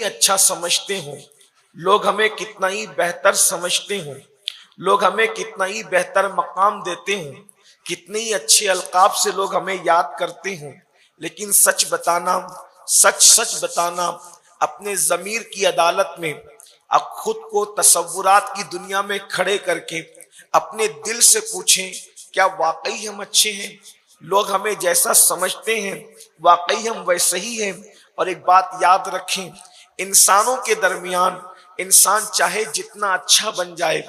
اچھا سمجھتے ہوں، لوگ ہمیں کتنا ہی بہتر سمجھتے ہوں، لوگ ہمیں کتنا ہی بہتر مقام دیتے ہوں، کتنے ہی اچھے القاب سے لوگ ہمیں یاد کرتے ہوں، لیکن سچ بتانا اپنے ضمیر کی عدالت میں اب خود کو تصورات کی دنیا میں کھڑے کر کے اپنے دل سے پوچھیں، کیا واقعی ہم اچھے ہیں؟ لوگ ہمیں جیسا سمجھتے ہیں واقعی ہم ویسے ہی ہیں؟ اور ایک بات یاد رکھیں، انسانوں کے درمیان انسان چاہے جتنا اچھا بن جائے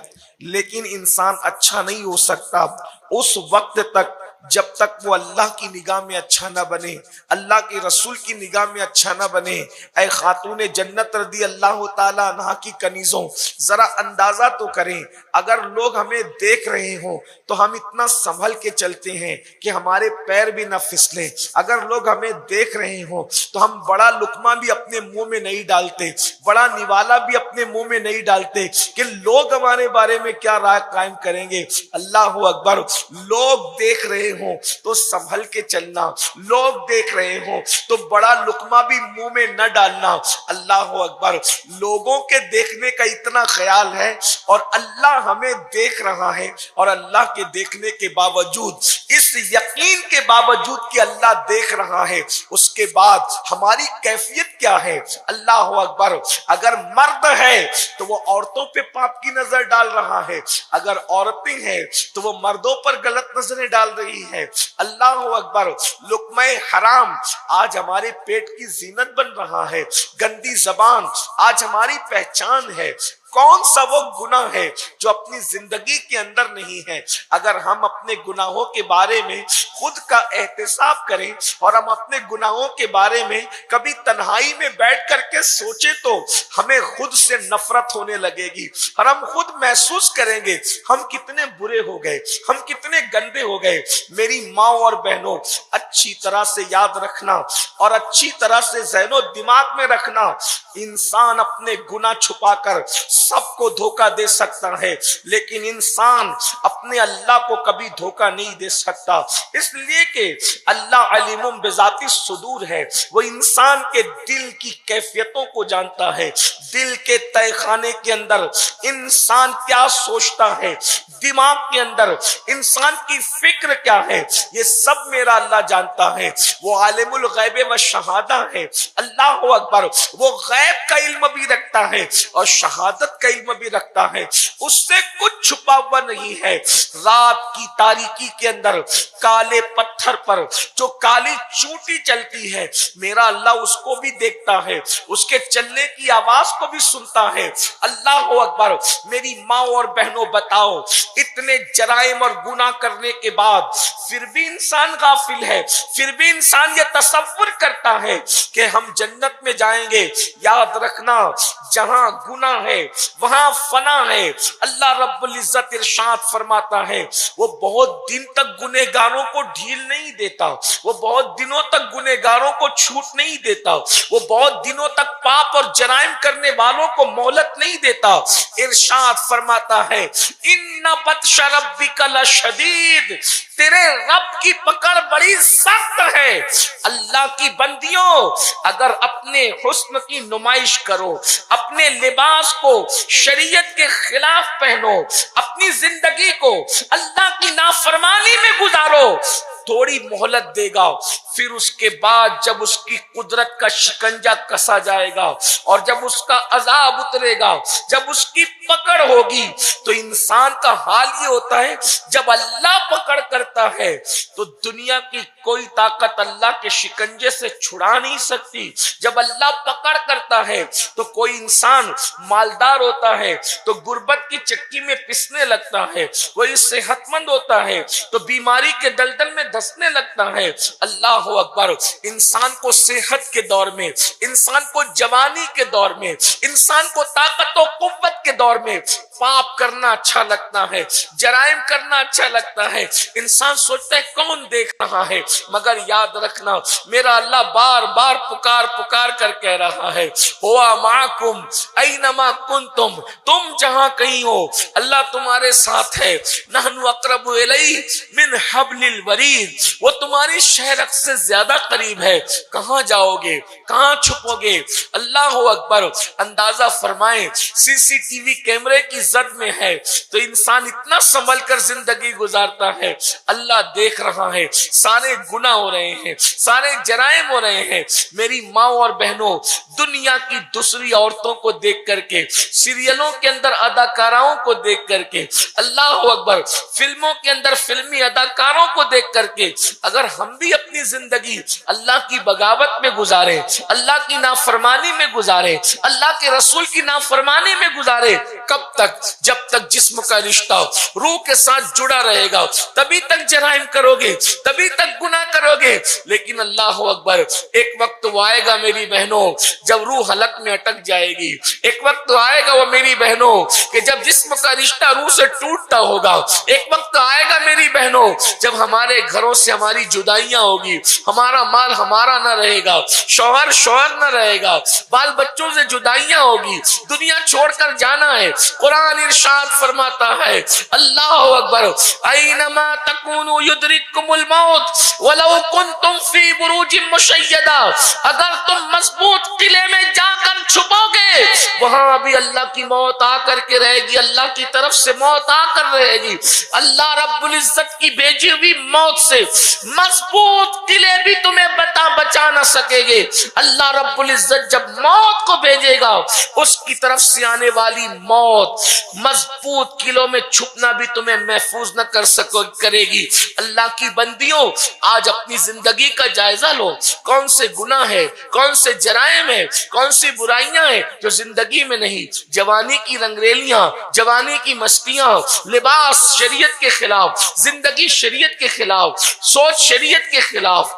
لیکن انسان اچھا نہیں ہو سکتا اس وقت تک جب تک وہ اللہ کی نگاہ میں اچھا نہ بنے، اللہ کے رسول کی نگاہ میں اچھا نہ بنے۔ اے خاتون جنت رضی اللہ تعالی عنہا کی کنیزوں، ذرا اندازہ تو کریں، اگر لوگ ہمیں دیکھ رہے ہوں تو ہم اتنا سنبھل کے چلتے ہیں کہ ہمارے پیر بھی نہ پھسلیں، اگر لوگ ہمیں دیکھ رہے ہوں تو ہم بڑا لقمہ بھی اپنے منہ میں نہیں ڈالتے، بڑا نوالا بھی اپنے منہ میں نہیں ڈالتے کہ لوگ ہمارے بارے میں کیا رائے قائم کریں گے۔ اللہ اکبر۔ لوگ دیکھ رہے ہوں تو سنبھل کے چلنا، لوگ دیکھ رہے ہوں تو بڑا لقمہ بھی منہ میں نہ ڈالنا۔ اللہ اکبر۔ لوگوں کے دیکھنے کا اتنا خیال ہے اور اللہ ہمیں دیکھ رہا ہے، اور اللہ کے دیکھنے کے باوجود، اس یقین کے باوجود کہ اللہ دیکھ رہا ہے، اس کے بعد ہماری کیفیت کیا ہے؟ اللہ اکبر۔ اگر مرد ہے تو وہ عورتوں پہ پاپ کی نظر ڈال رہا ہے، اگر عورتیں ہیں تو وہ مردوں پر غلط نظریں ڈال رہی ہے۔ اللہ اکبر۔ لقمہ حرام آج ہمارے پیٹ کی زینت بن رہا ہے، گندی زبان آج ہماری پہچان ہے۔ کون سا وہ گناہ ہے جو اپنی زندگی کے اندر نہیں ہے؟ اگر ہم اپنے گناہوں کے بارے میں خود کا احتساب کریں اور ہم اپنے گناہوں کے بارے میں کبھی تنہائی میں بیٹھ کر کے سوچیں تو ہمیں خود سے نفرت ہونے لگے گی، اور ہم خود محسوس کریں گے ہم کتنے برے ہو گئے، ہم کتنے گندے ہو گئے۔ میری ماں اور بہنوں، اچھی طرح سے یاد رکھنا اور اچھی طرح سے ذہن و دماغ میں رکھنا، انسان اپنے گناہ چھپا کر سب کو دھوکہ دے سکتا ہے لیکن انسان اپنے اللہ کو کبھی دھوکہ نہیں دے سکتا، اس لیے کہ اللہ علیم بذات الصدور ہے، وہ انسان کے دل کی کیفیتوں کو جانتا ہے، دل کے تہہ خانے کے اندر انسان کیا سوچتا ہے، دماغ کے اندر انسان کی فکر کیا ہے، یہ سب میرا اللہ جانتا ہے۔ وہ عالم الغیب و شہادہ ہے، اللہ اکبر۔ وہ غیب کا علم بھی رکھتا ہے اور شہادت کا علم بھی رکھتا ہے، اس سے کچھ چھپا ہوا نہیں ہے۔ رات کی تاریکی کے اندر کالے پتھر پر جو کالی چونٹی چلتی ہے، میرا اللہ اس کو بھی دیکھتا ہے، اس کے چلنے کی آواز کو بھی سنتا ہے۔ اللہ اکبر۔ میری ماں اور بہنوں، بتاؤ، اتنے جرائم اور گناہ کرنے کے بعد پھر بھی انسان غافل ہے، پھر بھی انسان یہ تصور کرتا ہے کہ ہم جنت میں جائیں گے۔ یاد رکھنا، جہاں گناہ ہے وہاں فنا ہے۔ اللہ رب العزت ارشاد فرماتا ہے، وہ بہت دن تک گنہگاروں کو ڈھیل نہیں دیتا، وہ بہت دنوں تک گنہگاروں کو چھوٹ نہیں دیتا، وہ بہت دنوں تک پاپ اور جرائم کرنے والوں کو مہلت نہیں دیتا۔ ارشاد فرماتا ہے، ان بطش ربک لشدید، تیرے رب کی پکڑ بڑی سخت ہے۔ اللہ کی بندیوں، اگر اپنے حسن کی نمائش کرو، اپنے لباس کو شریعت کے خلاف پہنو، اپنی زندگی کو اللہ کی نافرمانی میں گزارو، تھوڑی مہلت دے گا، پھر اس کے بعد جب اس کی قدرت کا شکنجہ کسا جائے گا اور جب اس کا عذاب اترے گا، جب اس کی پکڑ ہوگی، تو انسان کا حال یہ ہوتا ہے، جب اللہ پکڑ کرتا ہے تو دنیا کی کوئی طاقت اللہ کے شکنجے سے چھڑا نہیں سکتی۔ جب اللہ پکڑ کرتا ہے تو کوئی انسان مالدار ہوتا ہے تو غربت کی چکی میں پسنے لگتا ہے، کوئی صحت مند ہوتا ہے تو بیماری کے دلدل میں دھسنے لگتا ہے۔ اللہ اکبر۔ انسان کو صحت کے دور میں، انسان کو جوانی کے دور میں، انسان کو طاقت و قوت کے دور میں پاپ کرنا اچھا لگتا ہے، جرائم کرنا اچھا لگتا ہے۔ انسان سوچتا ہے کون دیکھ رہا ہے، مگر یاد رکھنا، میرا اللہ بار بار پکار پکار کر کہہ رہا ہے، ہوا معکم اینما کنتم، تم جہاں کہیں ہو اللہ تمہارے ساتھ ہے۔ نحن اقرب الیہ من حبل الورید، بعید، وہ تمہاری شہرک سے زیادہ قریب ہے، کہاں جاؤ گے، کہاں چھپو گے؟ اللہ اکبر۔ اندازہ فرمائیں سی سی ٹی وی کیمرے کی زد میں ہے تو انسان اتنا سنبھل کر زندگی گزارتا ہے، اللہ دیکھ رہا ہے، سارے گناہ ہو رہے ہیں، سارے جرائم ہو رہے ہیں۔ میری ماں اور بہنوں، دنیا کی دوسری عورتوں کو دیکھ کر کے، سیریلوں کے اندر اداکاراؤں کو دیکھ کر کے، اللہ اکبر، فلموں کے اندر فلمی اداکاروں کو دیکھ کر کے، اگر ہم بھی اپنی زندگی اللہ کی بغاوت میں گزارے، اللہ کی نافرمانی میں گزارے، اللہ کے رسول کی نافرمانی میں گزارے، کب تک؟ جب تک جسم کا رشتہ روح کے ساتھ جڑا رہے گا تبھی تک جرائم کرو گے، تبھی تک گناہ کرو گے۔ لیکن اللہ اکبر، ایک وقت وہ آئے گا میری بہنوں جب روح حلق میں اٹک جائے گی، ایک وقت آئے گا وہ میری بہنوں کہ جب جسم کا رشتہ روح سے ٹوٹتا ہوگا، ایک وقت آئے گا میری بہنوں جب ہمارے گھروں سے ہماری جدائیاں ہوگی، ہمارا مال ہمارا نہ رہے گا، شوہر شوہر نہ رہے گا، بال بچوں سے جدائیاں ہوگی، دنیا چھوڑ کر جانا ہے۔ قرآن ارشاد فرماتا ہے، اللہ اکبر، اینما تکونوا یدرککم الموت ولو کنتم فی بروج مشیدہ، اگر تم مضبوط قلعے میں جا کر چھپو گے وہاں بھی اللہ کی موت آ کر کے رہے گی، اللہ کی طرف سے موت آ کر رہے گی۔ اللہ رب العزت کی بھیجی ہوئی موت سے مضبوط قلعے بھی تمہیں بچا نہ سکے گے۔ اللہ رب العزت جب موت کو بھیجے گا اس کی طرف سے آنے والی موت مضبوط قلعوں میں چھپنا بھی تمہیں محفوظ نہ کرے گی۔ اللہ کی بندیوں، آج اپنی زندگی کا جائزہ لو، کون سے گناہ ہے، کون سے جرائم ہے، کون سی برائیاں ہیں جو زندگی میں نہیں۔ جوانی کی رنگریلیاں، جوانی کی مستیاں، لباس شریعت کے خلاف، زندگی شریعت کے خلاف، سوچ شریعت کے خلاف،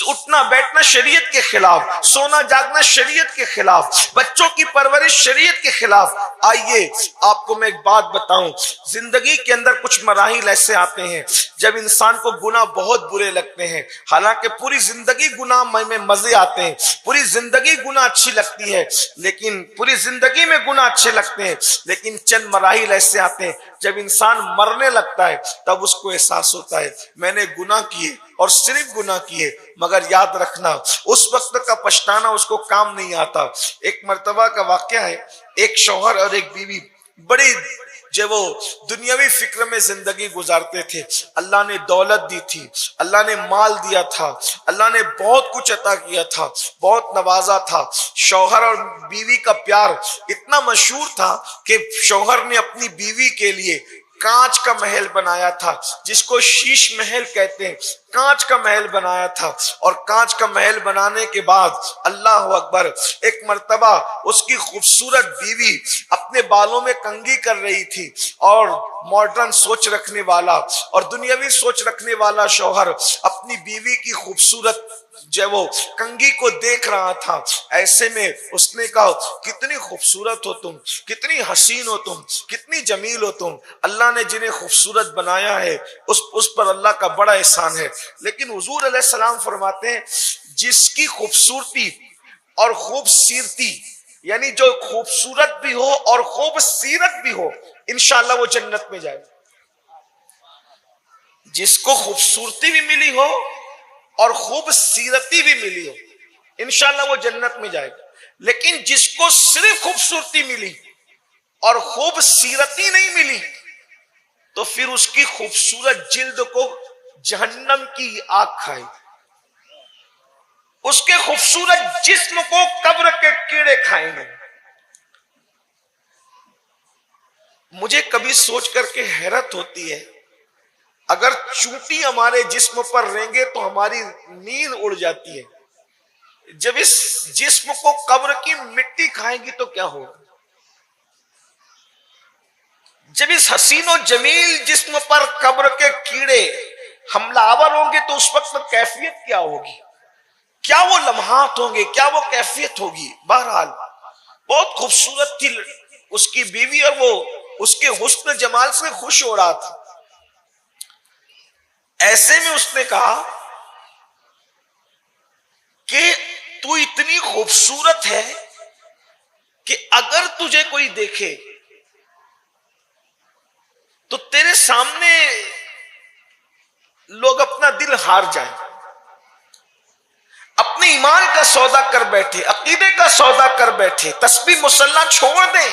اٹھنا بیٹھنا شریعت کے خلاف، سونا جاگنا شریعت کے خلاف، بچوں کی پرورش شریعت کے خلاف۔ آئیے آپ کو میں ایک بات بتاؤں، زندگی کے اندر کچھ مراحل ایسے آتے ہیں جب انسان کو گناہ بہت برے لگتے ہیں، حالانکہ پوری زندگی گناہ میں مزے آتے ہیں، پوری زندگی گناہ اچھی لگتی ہے، لیکن پوری زندگی میں گناہ اچھے لگتے ہیں، لیکن چند مراحل ایسے آتے ہیں جب انسان مرنے لگتا ہے تب اس کو احساس ہوتا ہے میں نے گناہ کیے اور صرف گناہ کیے، مگر یاد رکھنا اس وقت کا پچھتانا اس کو کام نہیں آتا۔ ایک مرتبہ کا واقعہ ہے، ایک شوہر اور ایک بیوی بڑی جب وہ دنیاوی فکر میں زندگی گزارتے تھے، اللہ نے دولت دی تھی، اللہ نے مال دیا تھا، اللہ نے بہت کچھ عطا کیا تھا، بہت نوازا تھا۔ شوہر اور بیوی کا پیار اتنا مشہور تھا کہ شوہر نے اپنی بیوی کے لیے کانچ کا محل بنایا تھا، جس کو شیش محل کہتے ہیں، کانچ کا محل بنایا تھا۔ اور کانچ کا محل بنانے کے بعد اللہ اکبر، ایک مرتبہ اس کی خوبصورت بیوی اپنے بالوں میں کنگھی کر رہی تھی، اور ماڈرن سوچ رکھنے والا اور دنیاوی سوچ رکھنے والا شوہر اپنی بیوی کی خوبصورت جب وہ کنگھی کو دیکھ رہا تھا، ایسے میں اس نے کہا کتنی خوبصورت ہو تم، کتنی حسین ہو تم، کتنی جمیل ہو تم۔ اللہ نے جنہیں خوبصورت بنایا ہے اس پر اللہ کا بڑا احسان ہے۔ لیکن حضور علیہ السلام فرماتے ہیں جس کی خوبصورتی اور خوبصیرتی، یعنی جو خوبصورت بھی ہو اور خوبصیرت بھی ہو، انشاءاللہ وہ جنت میں جائے۔ جس کو خوبصورتی بھی ملی ہو اور خوبصیرتی بھی ملی ہو، انشاءاللہ وہ جنت میں جائے گا۔ لیکن جس کو صرف خوبصورتی ملی اور خوبصیرتی نہیں ملی تو پھر اس کی خوبصورت جلد کو جہنم کی آگ کھائے، اس کے خوبصورت جسم کو قبر کے کیڑے کھائیں گے۔ مجھے کبھی سوچ کر کے حیرت ہوتی ہے، اگر چونٹی ہمارے جسم پر رینگے تو ہماری نیند اڑ جاتی ہے، جب اس جسم کو قبر کی مٹی کھائیں گی تو کیا ہوگا؟ جب اس حسین و جمیل جسم پر قبر کے کیڑے حملہ آور ہوں گے تو اس وقت کیفیت کیا ہوگی؟ کیا وہ لمحات ہوں گے، کیا وہ کیفیت ہوگی؟ بہرحال بہت خوبصورت تھی اس کی بیوی، اور وہ اس کے حسن جمال سے خوش ہو رہا تھا۔ ایسے میں اس نے کہا کہ تو اتنی خوبصورت ہے کہ اگر تجھے کوئی دیکھے تو تیرے سامنے لوگ اپنا دل ہار جائیں، اپنے ایمان کا سودا کر بیٹھے، عقیدے کا سودا کر بیٹھے، تسبیح مصلی چھوڑ دیں.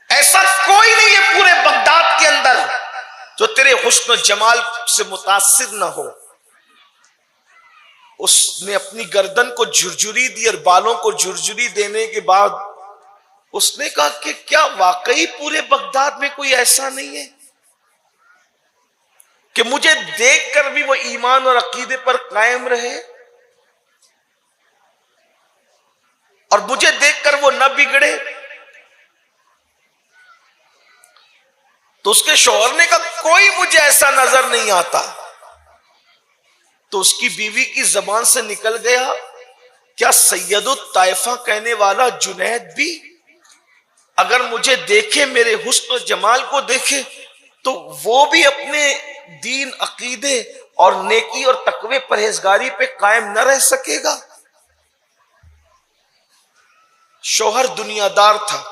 ایسا کوئی نہیں ہے پورے بغداد کے اندر جو تیرے حسن و جمال سے متاثر نہ ہو. اس نے اپنی گردن کو جھرجھری دی اور بالوں کو جھرجھری دینے کے بعد اس نے کہا کہ کیا واقعی پورے بغداد میں کوئی ایسا نہیں ہے کہ مجھے دیکھ کر بھی وہ ایمان اور عقیدے پر قائم رہے اور مجھے دیکھ کر وہ نہ بگڑے؟ تو اس کے شوہر نے کہا کوئی مجھے ایسا نظر نہیں آتا. تو اس کی بیوی کی زبان سے نکل گیا، کیا سید الطائفہ کہنے والا جنید بھی اگر مجھے دیکھے، میرے حسن و جمال کو دیکھے، تو وہ بھی اپنے دین، عقیدے اور نیکی اور تقوی پرہیزگاری پہ قائم نہ رہ سکے گا؟ شوہر دنیا دار تھا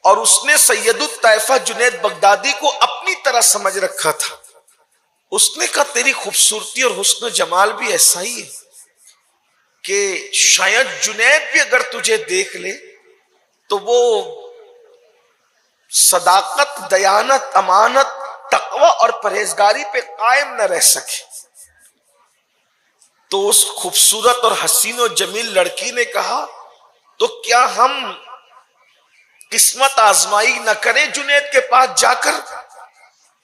اور اس نے سید الطائفہ جنید بغدادی کو اپنی طرح سمجھ رکھا تھا. اس نے کہا تیری خوبصورتی اور حسن و جمال بھی ایسا ہی ہے کہ شاید جنید بھی اگر تجھے دیکھ لے تو وہ صداقت، دیانت، امانت، تقوی اور پرہیزگاری پہ قائم نہ رہ سکے. تو اس خوبصورت اور حسین و جمیل لڑکی نے کہا تو کیا ہم قسمت آزمائی نہ کریں جنید کے پاس جا کر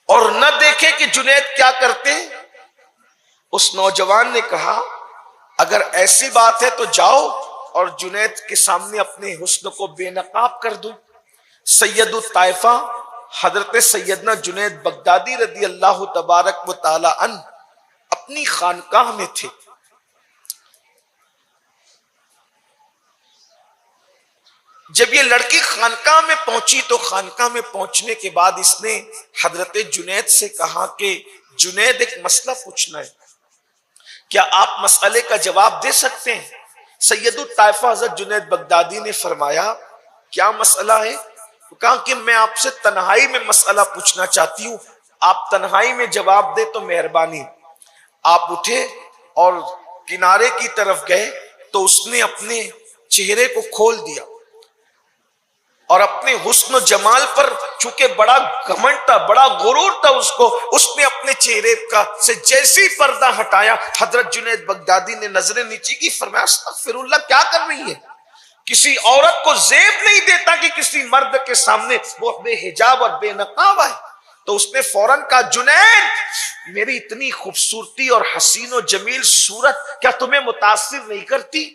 اور نہ دیکھیں کہ جنید کیا کرتے ہیں؟ اس نوجوان نے کہا اگر ایسی بات ہے تو جاؤ اور جنید کے سامنے اپنے حسن کو بے نقاب کر دو. سید الطائفہ حضرت سیدنا جنید بغدادی رضی اللہ تبارک و تعالی عنہ اپنی خانقاہ میں تھے. جب یہ لڑکی خانقاہ میں پہنچی تو خانقاہ میں پہنچنے کے بعد اس نے حضرت جنید سے کہا کہ جنید ایک مسئلہ پوچھنا ہے، کیا آپ مسئلے کا جواب دے سکتے ہیں؟ سید الطائفہ حضرت جنید بغدادی نے فرمایا کیا مسئلہ ہے؟ کہا کہ میں آپ سے تنہائی میں مسئلہ پوچھنا چاہتی ہوں، آپ تنہائی میں جواب دے تو مہربانی. آپ اٹھے اور کنارے کی طرف گئے تو اس نے اپنے چہرے کو کھول دیا اور اپنے حسن و جمال پر چونکہ بڑا گھمنڈ تھا، بڑا غرور تھا اس کو، اس نے اپنے چہرے کا سے جیسی پردہ ہٹایا حضرت جنید بغدادی نے نظریں نیچے کی، فرمایا استغفر اللہ کیا کر رہی ہے؟ کسی عورت کو زیب نہیں دیتا کہ کسی مرد کے سامنے وہ بے حجاب اور بے نقاب آئے. تو اس نے فوراً کہا جنید میری اتنی خوبصورتی اور حسین و جمیل صورت کیا تمہیں متاثر نہیں کرتی؟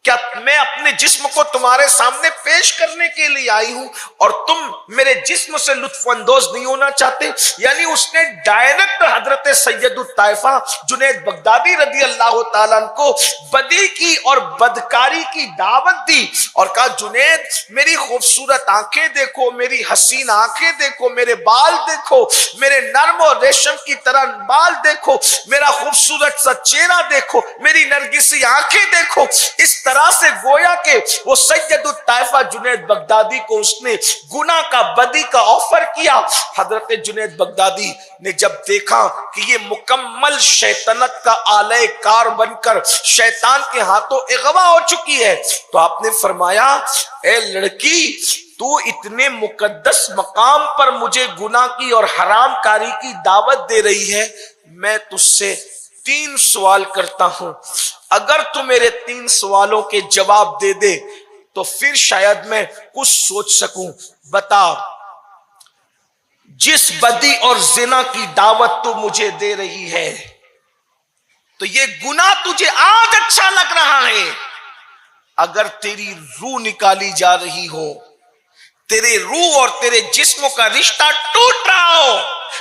کیا میں اپنے جسم کو تمہارے سامنے پیش کرنے کے لیے آئی ہوں اور تم میرے جسم سے لطف اندوز نہیں ہونا چاہتے؟ یعنی اس نے ڈائریکٹ حضرت سید الطائفہ جنید بغدادی رضی اللہ تعالیٰ عنہ کو بدی کی اور بدکاری کی دعوت دی اور کہا جنید میری خوبصورت آنکھیں دیکھو، میری حسین آنکھیں دیکھو، میرے بال دیکھو، میرے نرم اور ریشم کی طرح بال دیکھو، میرا خوبصورت سا چہرہ دیکھو، میری نرگسی آنکھیں دیکھو. اس طرح سے گویا کہ وہ سید الطائفہ جنید بغدادی کو اس نے گناہ کا، بدی کا آفر کیا. حضرت جنید بغدادی نے جب دیکھا کہ یہ مکمل شیطنت کا آلہ کار بن کر شیطان کے ہاتھوں اغوا ہو چکی ہے تو آپ نے فرمایا اے لڑکی تو اتنے مقدس مقام پر مجھے گناہ کی اور حرام کاری کی دعوت دے رہی ہے، میں تجھ سے 3 سوال کرتا ہوں، اگر تو میرے 3 سوالوں کے جواب دے دے تو پھر شاید میں کچھ سوچ سکوں. بتا جس بدی اور زنا کی دعوت تو مجھے دے رہی ہے تو یہ گناہ تجھے آج اچھا لگ رہا ہے، اگر تیری روح نکالی جا رہی ہو، تیرے روح اور تیرے جسم کا رشتہ ٹوٹ رہا ہو،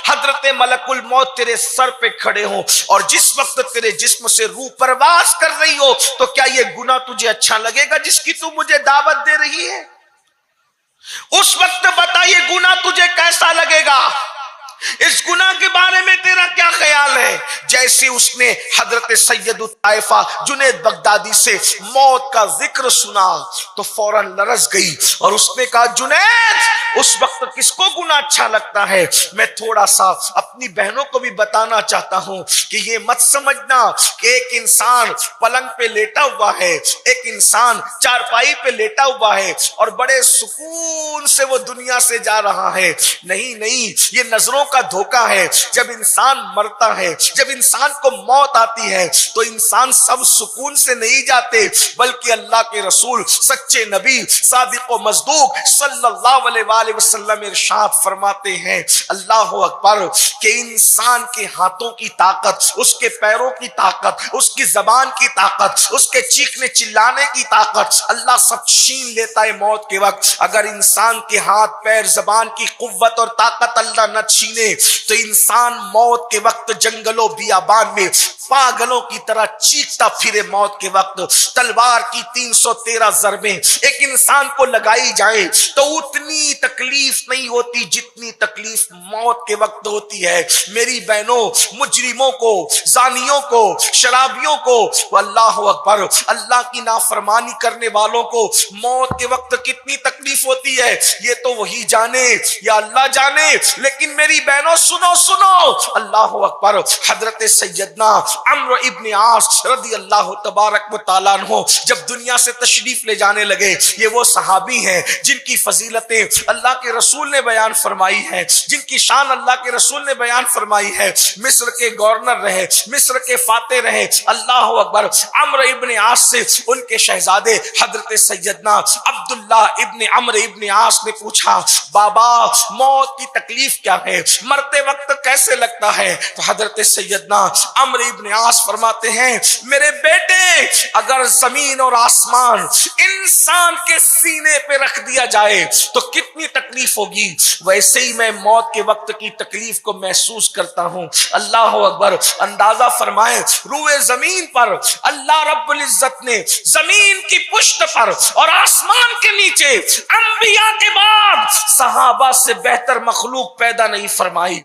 حضرت ملک الموت تیرے سر پہ کھڑے ہوں اور جس وقت تیرے جسم سے روح پرواز کر رہی ہو تو کیا یہ گناہ تجھے اچھا لگے گا جس کی تو مجھے دعوت دے رہی ہے؟ اس وقت بتا یہ گناہ تجھے کیسا لگے گا؟ اس گناہ کے بارے میں تیرا کیا خیال ہے؟ جیسے اس نے حضرت سید الطائفہ جنید بغدادی سے موت کا ذکر سنا تو فوراً لرز گئی اور اس نے کہا جنید اس وقت کس کو گناہ اچھا لگتا ہے؟ میں تھوڑا سا اپنی بہنوں کو بھی بتانا چاہتا ہوں کہ یہ مت سمجھنا کہ ایک انسان پلنگ پہ لیٹا ہوا ہے، ایک انسان چارپائی پہ لیٹا ہوا ہے اور بڑے سکون سے وہ دنیا سے جا رہا ہے۔ نہیں نہیں، یہ نظروں کا دھوکہ ہے۔ جب انسان مرتا ہے، جب انسان کو موت آتی ہے تو انسان سب سکون سے نہیں جاتے، بلکہ اللہ کے رسول سچے نبی صادق و مصدوق صلی اللہ علیہ وآلہ وسلم ارشاد فرماتے ہیں، اللہ اکبر، کہ انسان کے ہاتھوں کی طاقت، اس کے پیروں کی طاقت، اس کی زبان کی طاقت، اس کے چیخنے چلانے کی طاقت اللہ سب چھین لیتا ہے موت کے وقت۔ اگر انسان کے ہاتھ پیر زبان کی قوت اور طاقت اللہ نہ چھینے تو انسان موت کے وقت جنگلوں بیابان میں پاگلوں کی طرح چیختا پھرے۔ موت کے وقت تلوار کی 313 ضربیں ایک انسان کو لگائی جائیں تو اتنی تکلیف نہیں ہوتی جتنی تکلیف موت کے وقت ہوتی ہے۔ میری بہنوں، مجرموں کو، زانیوں کو، شرابیوں کو، اللہ اکبر، اللہ کی نافرمانی کرنے والوں کو موت کے وقت کتنی تکلیف ہوتی ہے یہ تو وہی جانے یا اللہ جانے۔ لیکن میری بہنوں سنو سنو، اللہ اکبر، حضرت سیدنا عمرو ابن عاص رضی اللہ تبارک و تعالیٰ عنہ جب دنیا سے تشریف لے جانے لگے، یہ وہ صحابی ہیں جن کی فضیلتیں اللہ کے رسول نے بیان فرمائی ہے، جن کی شان اللہ کے رسول نے بیان فرمائی ہے۔ مصر کے گورنر رہے، مصر کے فاتح رہے، اللہ اکبر۔ عمرو ابن عاص سے ان کے شہزادے حضرت سیدنا عبداللہ ابن عمرو ابن عاص نے پوچھا، بابا موت کی تکلیف کیا ہے؟ مرتے وقت کیسے لگتا ہے؟ تو حضرت سیدنا عمرو ابن عاص فرماتے ہیں، میرے بیٹے، اگر زمین اور آسمان انسان کے سینے پہ رکھ دیا جائے تو کتنی تکلیف ہوگی، ویسے ہی میں موت کے وقت کی تکلیف کو محسوس کرتا ہوں۔ اللہ اکبر۔ اندازہ فرمائیں، روئے زمین پر اللہ رب العزت نے زمین کی پشت پر اور آسمان کے نیچے انبیاء کے بعد صحابہ سے بہتر مخلوق پیدا نہیں فرمائی۔